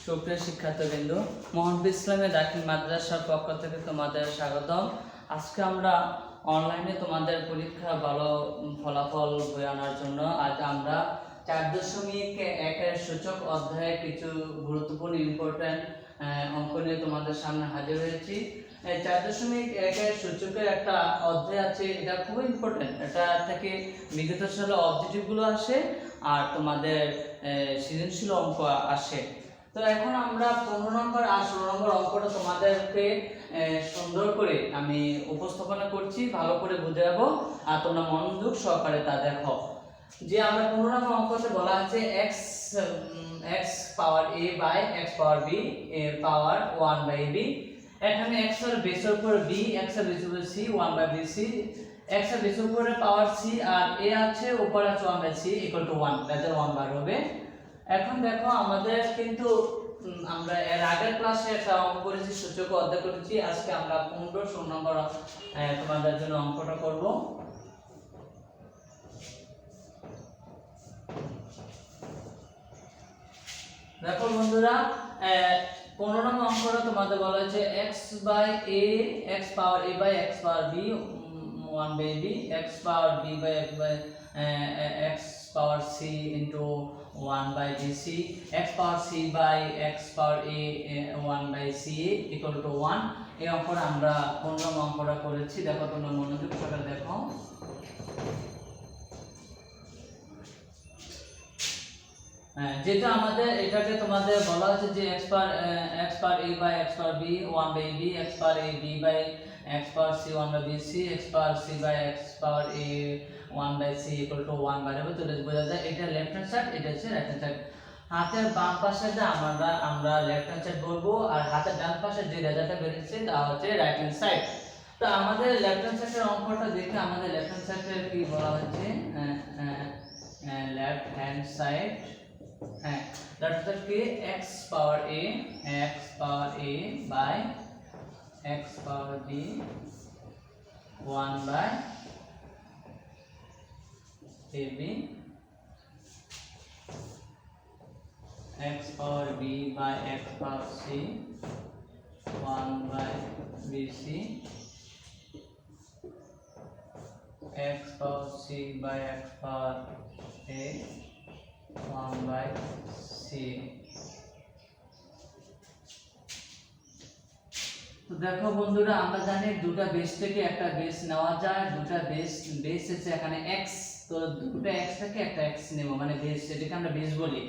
সুপ্রিয় শিক্ষার্থীবৃন্দ, মোহাম্মদ ইসলামের দাখিল মাদ্রাসার পক্ষ থেকে তোমাদের স্বাগতম। আজকে আমরা অনলাইনে তোমাদের পরীক্ষার ভালো ফলাফল বয়ে আনার জন্য আজ আমরা 4.1 সূচক অধ্যায়ে কিছু গুরুত্বপূর্ণ ইম্পর্টেন্ট অঙ্ক নিয়ে তোমাদের সামনে হাজির হয়েছি। 4.1 সূচকের একটা অধ্যায় আছে, এটা খুব ইম্পর্টেন্ট। এটা থেকে বিগত সালে অবজেক্টিভগুলো আসে আর তোমাদের সৃজনশীল অঙ্ক আসে। তো এখন আমরা 15 নম্বর আর 16 নম্বর অঙ্কটা তোমাদেরকে সুন্দর করে আমি উপস্থাপনা করছি, ভালো করে বুঝাবো আর তোমরা মনোযোগ সহকারে তা দেখো। যে আমরা 15 নম্বর অঙ্কতে বলা আছে x power a by x power b power 1 by b। এখানে x এর বেসের উপর b, x এর বেসের উপর c, 1 by b c, x এর বেসের উপরে পাওয়ার c আর a আছে উপরে আছে 1 বাই c ইকুয়াল টু 1, তাহলে 1 বার হবে। এখন দেখো আমাদের কিন্তু আমরা এর আগের ক্লাসে একটা অঙ্ক করেছি, সূচক অধ্যায় করেছি। আজকে আমরা 15 নম্বর তোমাদের জন্য অঙ্কটা করব। দেখো বন্ধুরা, 15 নম্বর অঙ্কটা তোমাদের বলা হয়েছে x by a, x power a by x power b 1 by b, x power b by x power c into 1 by bc, x power c by x power a 1 by c equal to 1। এই অঙ্কটা আমরা 15 অঙ্কটা করেছি। দেখো তোমরা মনোযোগ সহকারে দেখো। যেটা আমাদের এটাকে তোমাদের বলা হচ্ছে যে x power a by x power b 1 by b, x power a b by x power c 1 by bc, x power c by x power a 1 by c equal to 1 বাড়াবো। তো বোঝা যায় এটা লেফট হ্যান্ড সাইড, এটা হচ্ছে right hand side. হাতের বাম পাশে যে আমরা লেফট হ্যান্ড সাইড বলবো আর হাতের ডান পাশে যে রেজাল্টটা বেরিয়েছে তা হচ্ছে রাইট হ্যান্ড সাইড। তো আমাদের লেফট হ্যান্ড সাইডের অঙ্কটা দেখে আমাদের লেফট হ্যান্ড সাইডের কি বলা হচ্ছে, left hand side, left side কি x power a by x power b 1 by ab, x power b by x power c 1 by bc, x power c by x power a 1 by c। তো দেখো বন্ধুরা, আমরা জানি দুটো base থেকে একটা base নেওয়া যায়, দুটো বেস আছে এখানে x, তো দুটো x থেকে একটা x নেব মানে বেস, এটাকে আমরা বেস বলি।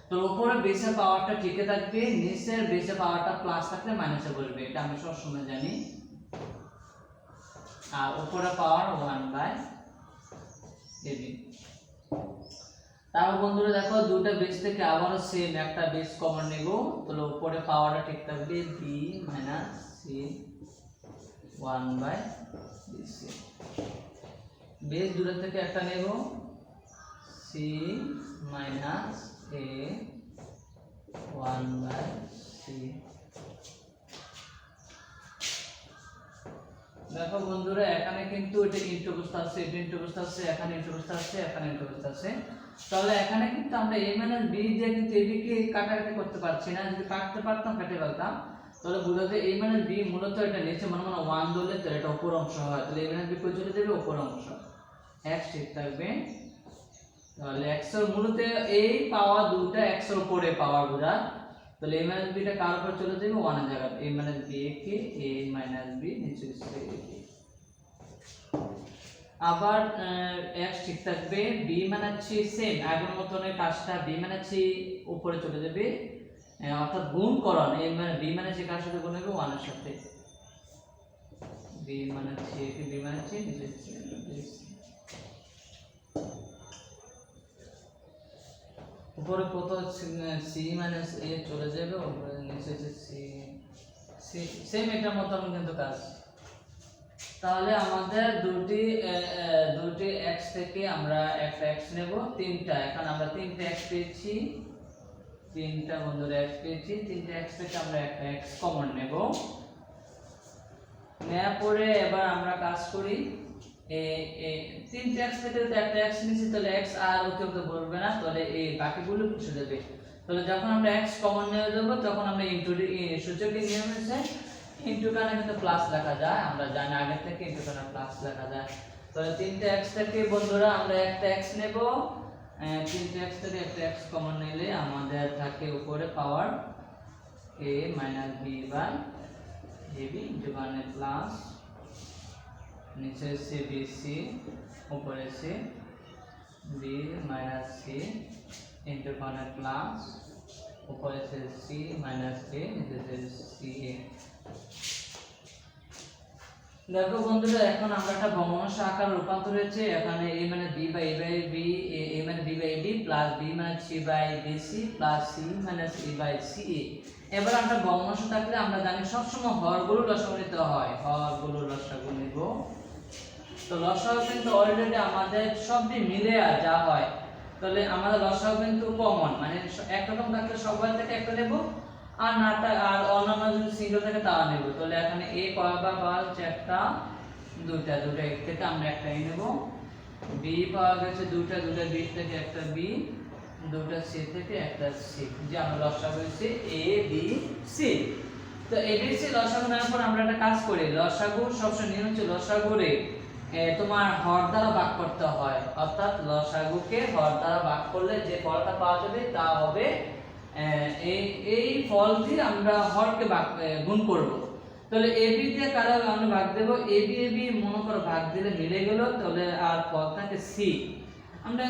তো উপরে বেসের পাওয়ারটা ঠিকই থাকবে, নিচের বেসের পাওয়ারটা প্লাস থাকলে মাইনাসে বলবে, এটা আমরা সব সময় জানি। আর উপরে পাওয়ার 1 বাই ab। তারপর বন্ধুরা দেখো দুটো বেস থেকে আবারও সেম একটা বেস কমন নেব, তাহলে উপরে পাওয়ারটা ঠিক থাকবে b minus c 1 by bc। Base দুটো থেকে একটা নেব c minus a 1 by c। দেখো বন্ধুরা, এখানে কিন্তু এটা ইনটু অবস্থা আছে, এটা ইনটু অবস্থা আছে, এখানে ইনটু অবস্থা আছে, এখানে ইনটু অবস্থা আছে। তাহলে এখানে কিন্তু আমরা a মাইনাস b দিয়ে কিন্তু এদিকে কাটাকাটি করতে পারছি না, যদি কাটতে পারতাম কেটে ফেলতাম। তাহলে বুঝা যায় a মাইনাস b মূলত এটা নিচে মনে 1 ধরলে তো এটা উপর অংশ হয়, তাহলে a মাইনাস b কই চলে যাবে, উপর অংশ, x ঠিক থাকবে। তাহলে x এর মূলত এই পাওয়ার দুটো x এর উপরে পাওয়ার বোঝা, তাহলে a মাইনাস b টা কার উপর চলে যাবে, 1 এর জায়গায় a minus b K a minus b নিচে আসবে। আবার x ঠিক থাকবে, b মানে হচ্ছে সেম আগের মতন কাজটা, b মানে হচ্ছে উপরে চলে যাবে, অর্থাৎ গুণকরণ a মানে b মানে হচ্ছে কার সাথে গুণ হবে, 1 এর সাথে। b মানে হচ্ছে নিচে উপরে কত c মাইনাস a চলে যাবে, উপরে নিচে c সেম এটার মতন কিন্তু কাজ। তাহলে আমাদের দুটি x থেকে আমরা একটা x নেব, তিনটা, এখন আমরা তিনটা x পেয়েছি, তিনটা বন্ধুরা x পেয়েছি, তিনটা x থেকে আমরা একটা x কমন নেব। নেওয়ার পরে এবার আমরা কাজ করি, তিনটা x থেকে একটা x নিয়েছি, তাহলে x আর অতিরিক্ত বলবে না, তাহলে এই বাকিগুলো মুছে দেবে। তাহলে যখন আমরা x কমন নিয়ে যাব তখন আমরা ইনটু সূচকের নিয়ম আছে ইনটু কানে কিন্তু প্লাস লেখা যায়, আমরা জানি আগে থেকে ইনটু কানে প্লাস লেখা যায়। তাহলে 3টা x থেকে বন্ধুরা আমরা একটা x নেব, 3টা x থেকে একটা x কমন নিলে আমাদের থাকে উপরে power a minus b by ab into কানে প্লাস নিচে সে bc উপরে সে b মাইনাস c ইনটু কানে প্লাস উপরে সে c মাইনাস a নিচে সে ca। দেখো বন্ধুরা এখন আমরা একটা ভগ্নাংশ আকার রূপান্তর হয়েছে, এখানে a মানে b by a by b, a মানে b by b plus b মানে c by bc plus c মানে c বাই ca। এবার আমরা ভগ্নাংশ থাকলে আমরা জানি সবসময় হরগুলো লসাগু নিতে হয়, হরগুলো লসাগু নিব। তো লসাগু কিন্তু অলরেডি আমাদের সবই মিলে আর যা হয়, তাহলে আমাদের লসাগু কিন্তু কমন, মানে একরকম থাকলে সবার থেকে একটা নেব, আর নাটা আর অন্যান্য যদি সিঙ্গেল থাকে তা নেব। তাহলে এখানে a কয়বার পাওয়া যাচ্ছে একটা, দুইটা এক থেকে আমরা একটাই নেব। b পাওয়া গেছে দুইটা b থেকে একটা b, দুইটা c থেকে একটা c, যে আমরা লসাগু হয়েছে a b c। তো a b c লসাগু নেওয়ার পর আমরা একটা কাজ করি, লসাগু সবসময় নিয়ম হচ্ছে লসাগুরে তোমার হর দ্বারা ভাগ করতে হয়, অর্থাৎ লসাগুকে হর দ্বারা ভাগ করলে যে ফলটা পাওয়া যাবে তা হবে এই ফল দিয়ে আমরা হরকে গুণ করব। তাহলে ab দিয়ে কারা আমরা ভাগ দেব, ab মনে করো ভাগ দিলে মিলে গেল, তাহলে আর ফল থাকে c। আমরা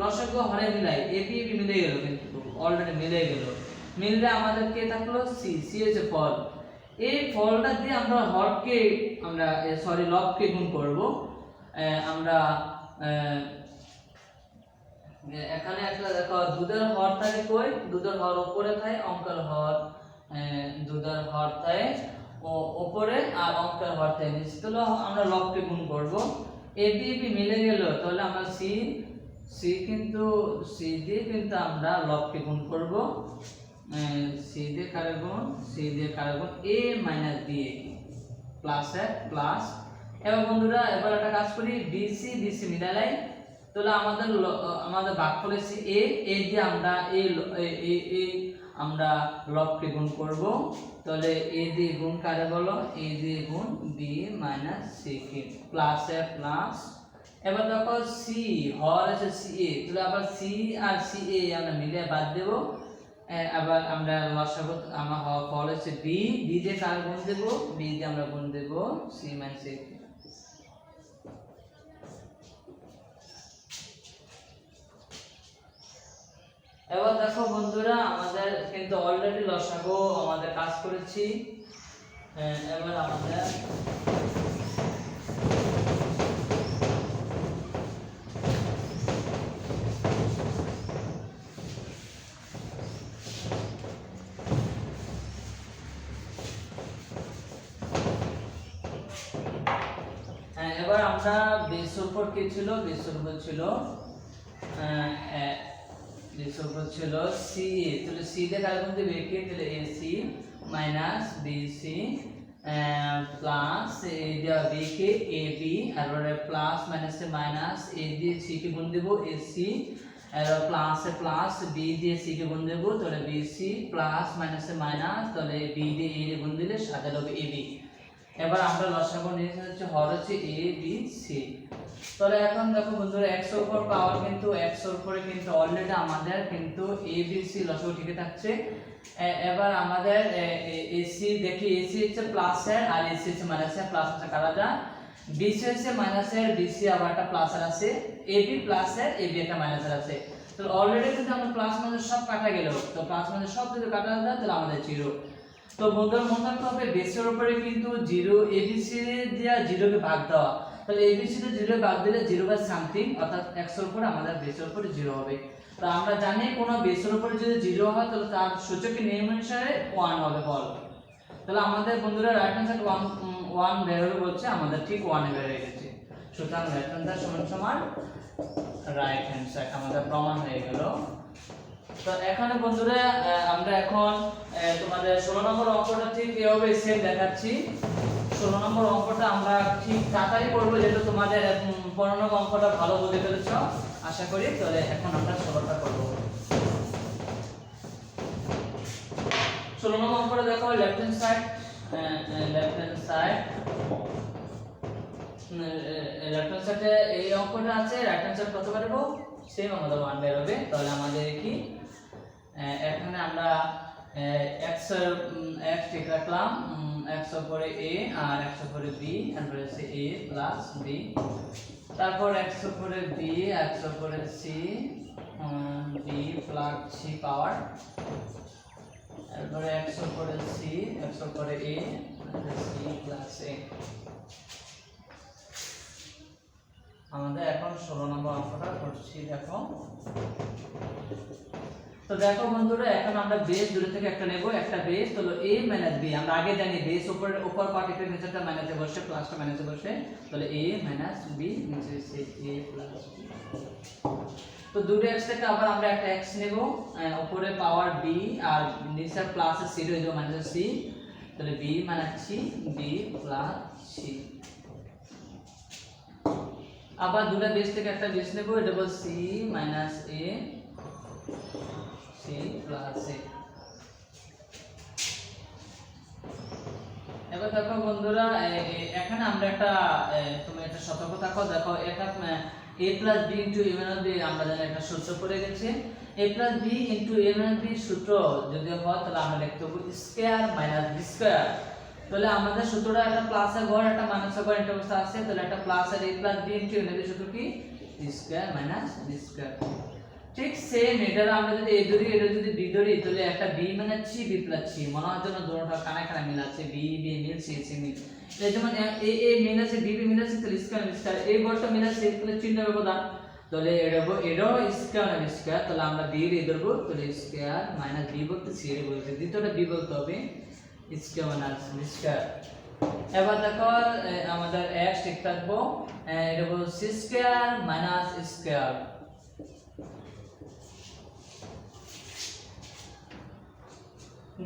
লসাগু হরে মিলাই ab মিলে গেল, কিন্তু অলরেডি মিলে গেল, মিললে আমাদের কে থাকলো c হচ্ছে ফল। এই ফলটা দিয়ে আমরা হরকে আমরা লবকে গুণ করব। আমরা এখানে একটা দেখো দুধের হর থাকে কই, দুধের হর উপরে থাকে, অঙ্কের হর দুধের হর থাকে উপরে আর অঙ্কের হর থাকে নিচে। তাহলে আমরা লবকে গুণ করব, a b মিলে গেল, তাহলে আমরা c দিয়ে কিন্তু আমরা লবকে গুণ করব, c দিয়ে কারে গুণ a minus b plus plus. এবার বন্ধুরা এবার একটা কাজ করি, bc মিলালাই, তাহলে আমাদের ভাগফল হচ্ছে a দিয়ে আমরা আমরা লবকে গুণ করব। তাহলে a দিয়ে গুণ কারে বলো, a দিয়ে গুণ b minus c k plus plus. এবার দেখো c হর আছে ca, তাহলে আবার c আর ca আমরা মিলে বাদ দেব। আবার আমরা লসাগু আমার ফল হচ্ছে b দিয়ে কার গুণ দেব, b দিয়ে আমরা গুণ দেব c মাইনাস a। এবার দেখো বন্ধুরা আমাদের কিন্তু অলরেডি লসাগু আমাদের কাজ করেছি। এবার আমাদের এবার আমরা বেসের উপর কি ছিল, বেসের উপর ছিল CA, তাহলে C দিয়ে কার গুণ দেবে কে, তাহলে AC minus BC plus A দিয়ে B কে AB, আর প্লাস মাইনাস এ মাইনাস A দিয়ে C কে গুণ দেব AC, আর প্লাস এ প্লাস B দিয়ে C কে গুণ দেব, তাহলে BC প্লাস মাইনাস এ মাইনাস, তাহলে B দিয়ে A দিয়ে গুণ দিলে সাথে হবে AB। এবার আমরা লসাগু নিয়েছি হচ্ছে হর হচ্ছে a b c। তাহলে এখন দেখো বন্ধুরা x এর উপর পাওয়ার কিন্তু x এর উপরে কিন্তু অলরেডি আমাদের কিন্তু a b c লসাগু ঠিকই থাকছে। এবার আমাদের ac দেখি ac হচ্ছে প্লাস এর আর ac হচ্ছে মাইনাস এর, প্লাস আছে কাটা যায়, bc হচ্ছে মাইনাস এর, bc আবার একটা প্লাস এর আছে, ab প্লাস এর ab একটা মাইনাস এর আছে। তো অলরেডি কিন্তু আমরা প্লাস মাইনাস সব কাটা গেল, তো প্লাস মাইনাস সব যদি কাটা যায় তাহলে আমাদের 0। তো বন্ধুরা মনে রাখতে হবে বেসের উপরে কিন্তু 0 abc দিয়ে 0 কে ভাগ দেওয়া, তাহলে abc তে 0 ভাগ দিলে 0 বাই সামথিং, অর্থাৎ x এর উপরে আমাদের বেসের উপরে 0 হবে। তো আমরা জানি কোন বেসের উপরে যদি 0 হয় তাহলে তার সূচকের নিয়ম অনুসারে 1 হবে ফল। তাহলে আমাদের বন্ধুরা রাইট হ্যান্ড সাইড 1 বের হবে বলছে, আমাদের ঠিক 1 এ বের হয়ে গেছে। সুতরাং রাইট হ্যান্ড সাইড সমান রাইট হ্যান্ড সাইড আমাদের প্রমাণ হয়ে গেল। তো এখানে বন্ধুরা আমরা এখন তোমাদের 16 নম্বর অঙ্কটা ঠিক এইভাবে সেম দেখাচ্ছি। 16 নম্বর অঙ্কটা আমরা ঠিক তাড়াতাড়ি করব, যেহেতু তোমাদের 15 নম্বর অঙ্কটা ভালো বুঝে ফেলেছো আশা করি। তাহলে এখন আমরা 16টা করব। 16 নম্বর অঙ্কটা দেখো লেফট হ্যান্ড সাইড সাইডে এই অঙ্কটা আছে, রাইট হ্যান্ড সাইড কত পারবো সেম আমাদের 1 বের হবে। তাহলে আমাদের কি এখানে আমরা x ঠিক রাখলাম, x উপরে a আর x উপরে b, তারপরে আছে a প্লাস b, তারপর x উপরে b, x উপরে c, b প্লাস c পাওয়ার, তারপরে x উপরে c, x উপরে a, c প্লাস a। আমাদের এখন 16 নম্বর অঙ্কটা করছি দেখো। তো দেখো বন্ধুরা, এখন আমরা বেস দূরে থেকে একটা নেব, একটা বেস হলো a - b। আমরা আগে জানি বেস উপর পার্টিকেল নিচেটা মাইনাসে বসে, প্লাসটা মাইনাসে বসে, তাহলে a - b নিচে সে a প্লাস b। তো দুটো x থেকে আবার আমরা একটা x নেব, উপরে পাওয়ার b আর নিচে প্লাসে c হয়ে যাবে মাইনাস c, তাহলে b - c, b plus c। আবার দুটো বেস থেকে একটা বেস নেব, এটা হলো c - a, c plus a। এবার দেখো বন্ধুরা, এখানে আমরা একটা তুমি একটা সতর্ক থাকো, দেখো এটা a plus b into a minus b আমরা জানি একটা সূত্র পড়ে গেছে। a plus b into a minus b সূত্র যদি হয় তাহলে আমরা লিখতে হবে স্কয়ার মাইনাস b স্কয়ার। তাহলে আমাদের সূত্রটা একটা প্লাসের ঘর একটা মাইনাসের ঘর এটা অবস্থা আছে, তাহলে একটা প্লাস আর a plus b into a minus b সূত্র কি স্কয়ার মাইনাস b স্কয়ার। ঠিক সেম এটা আমরা যদি a ধরি, এটা যদি b ধরি, তাহলে একটা b মানে c, b প্লাস c মনে হয় যেন দুটোটা কানে কানে মিল আছে, b b মিল c c মিল। এই যেমন a a মিল আছে, b b মিল আছে, তাহলে স্কয়ার স্কয়ার, এই বলটা মিল আছে, তাহলে চিহ্ন ব্যবধান, তাহলে এটাও স্কয়ার আর স্কয়ার, তাহলে আমরা b এর ধরব, তাহলে স্কয়ার মাইনাস b বলতে c এর বলতে, দ্বিতীয়টা b বলতে হবে স্কয়ার মাইনাস b স্কয়ার। এবার দেখো আমাদের x ঠিক থাকবো, এটা হলো c স্কয়ার মাইনাস স্কয়ার।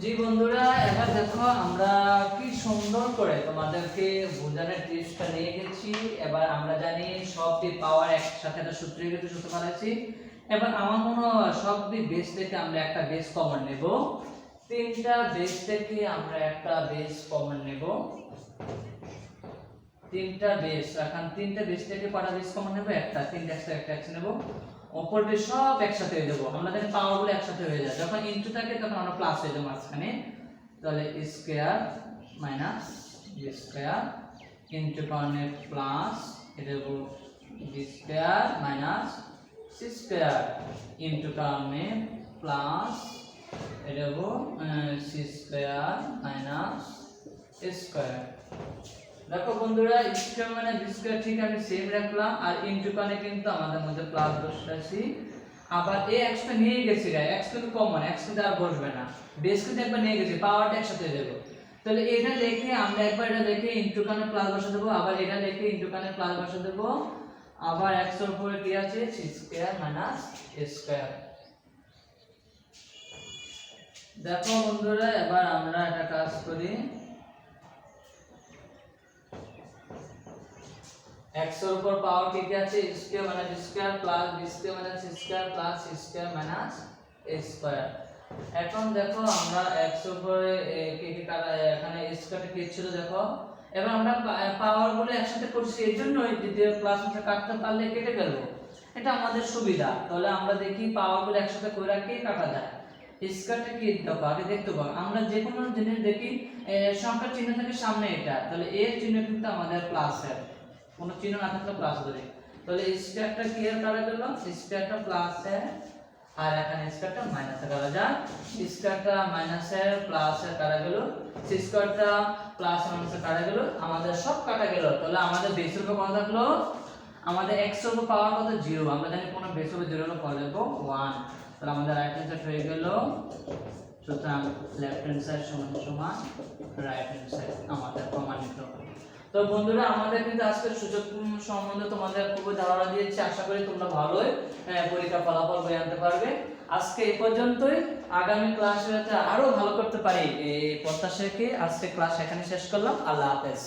জি বন্ধুরা, এবার দেখো আমরা কি সুন্দর করে তোমাদেরকে বোঝানোর টিপসটা নিয়ে গেছি। এবার আমরা জানি সবটি পাওয়ার একসাথে একটা সূত্রে গেছে, সূত্র বানাচ্ছি। এবার আমার মনে হয় সবটি বেস থেকে আমরা একটা বেস কমন নেব, তিনটা বেস থেকে আমরা একটা বেস কমন নেব, তিনটা বেস, এখন তিনটা বেস থেকে কটা বেস কমন নেব, একটা, তিনটা একটা x নেব, উপর বেস সব একসাথে হয়ে যাব। আমরা জানি পাওয়ার গুলো একসাথে হয়ে যায়, যখন ইনটু থাকে তখন আমরা প্লাস হয়ে যাবে মাঝখানে, তাহলে square minus b square into কারণে প্লাস, এটা দেব b square minus c square into কারণে প্লাস, এটা দেব c square minus a square. দেখো বন্ধুরা, স্কয়ার মানে b স্কয়ার ঠিক আমি সেম রাখলাম, আর ইনটু কানে কিন্তু আমাদের মধ্যে প্লাস বসাচ্ছি। আবার এই x টা নিয়ে গেছি, x কিন্তু কমন, x কিন্তু আর বসবে না, বেস কিন্তু একবার নিয়ে গেছি, পাওয়ারটা একসাথে হয়ে যাবে। তাহলে এটা লিখে আমরা একবার এটা লিখে ইনটু কানে প্লাস বসা দেব, আবার এটা লিখে ইনটু কানে প্লাস বসা দেব, আবার x এর উপরে কি আছে c square minus a square. দেখো বন্ধুরা, এবার আমরা একটা কাজ করি, x এর উপর পাওয়ার কি কি আছে square minus square plus b square minus c square plus c square minus a square. এখন দেখো আমরা x এর উপরে কি কি এখানে স্কয়ারটা কি ছিল দেখো, এবার আমরা পাওয়ার গুলো একসাথে করছি, এজন্যই যদি প্লাস আছে কাটতে পারলে কেটে ফেলবো, এটা আমাদের সুবিধা। তাহলে আমরা দেখি পাওয়ার গুলো একসাথে করে রাখি কাটা যায়। স্কয়ারটা কি দেখো আগে দেখতে পাবো, আমরা যে কোনো জিনিস দেখি সংখ্যার চিহ্ন থাকে সামনে এটা, তাহলে এর চিহ্ন কিন্তু আমাদের প্লাস এর, কোনো চিহ্ন না থাকলে প্লাস ধরে, তাহলে স্কয়ারটা কি এর কাটা গেল, স্কয়ারটা প্লাস এর, আর এখানে স্কয়ারটা মাইনাস এর কাটা যায়, স্কয়ারটা মাইনাস এর প্লাস এর কাটা গেল, c স্কয়ারটা প্লাস মাইনাস এর কাটা গেল, আমাদের সব কাটা গেল। তাহলে আমাদের বেসের উপর কত থাকলো, আমাদের x এর উপর পাওয়ার কত 0, আমরা জানি কোন বেসের উপর 0 হলে কত লিখব 1, তাহলে আমাদের রাইট হ্যান্ড সাইড হয়ে গেল, সুতরাং লেফট হ্যান্ড সাইড সমান সমান রাইট হ্যান্ড সাইড আমাদের প্রমাণিত। তো বন্ধুরা, আমাদের কিন্তু আজকে সূচক সম্বন্ধে তোমাদের খুবই ধারণা দিয়েছি, আশা করি তোমরা ভালোই পরীক্ষা ফলাফল বই আনতে পারবে। আজকে এই পর্যন্তই, আগামী ক্লাসে আরো ভালো করতে পারি এই প্রত্যাশাকে আজকে ক্লাস এখানে শেষ করলাম। আল্লাহ হাফেজ।